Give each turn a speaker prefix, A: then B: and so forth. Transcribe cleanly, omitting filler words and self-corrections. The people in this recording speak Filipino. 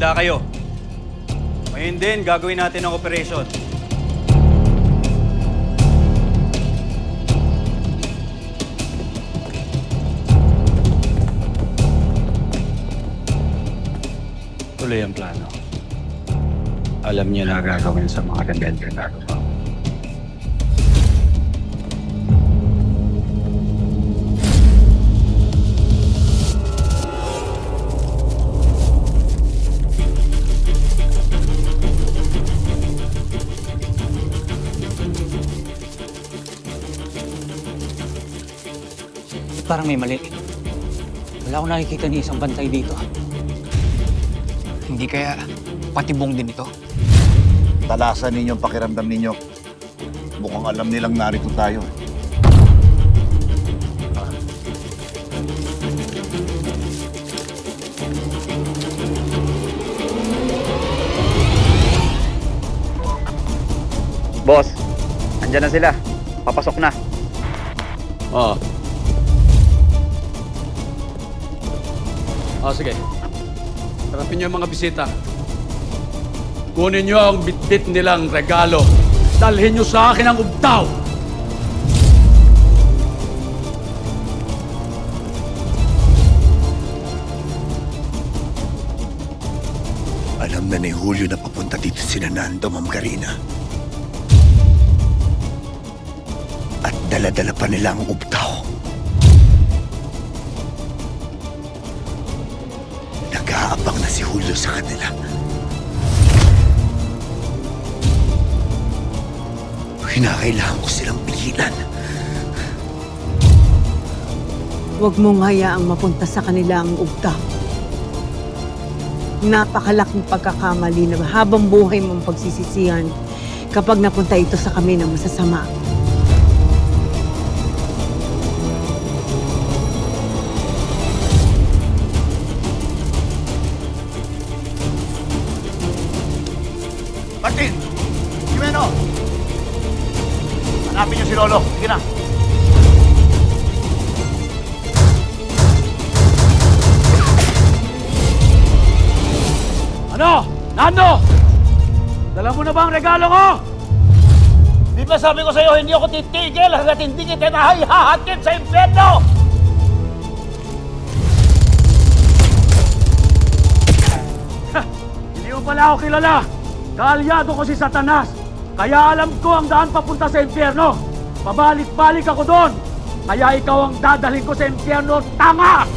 A: Handa kayo. Ngayon din, gagawin natin ang operasyon.
B: Tuloy ang plano. Alam niyo na gagawin sa mga rebelde na gagawa.
C: Parang may mali. Wala akong nakikita ni isang bantay dito. Hindi kaya patibong din ito?
D: Talasan ninyo ang pakiramdam ninyo. Mukhang alam nilang narito tayo.
E: Boss, andyan na sila. Papasok na.
B: Oo. Sige. Harapin niyo ang mga bisita. Kunin niyo ang bitbit nilang regalo. Dalhin niyo sa akin ang ubtaw.
D: Alam na ni Julio na papunta dito si Nando, Ma'am Karina. At dala-dala pa nila ang ubtaw. Nag-aabang na si Julio sa kanila. Kinakailangan ko silang pigilan.
F: Huwag mong hayaang mapunta sa kanila ang ugta. Napakalaking pagkakamali na habang buhay mong pagsisisihan kapag napunta ito sa kami ng masasama.
D: Martin! Jimeno! Hanapin niyo si Lolo. Sige na.
B: Ano? Nando! Dala mo na ba ang regalo ko?
G: Di ba sabi ko sa'yo, hindi ako titigil hanggat hindi kita nahihahatid sa impyerno!
B: Hindi mo pala ako kilala. Kaalyado ko si Satanas. Kaya alam ko ang daan papunta sa impyerno. Pabalik-balik ako doon. Kaya ikaw ang dadalhin ko sa impyerno, tanga!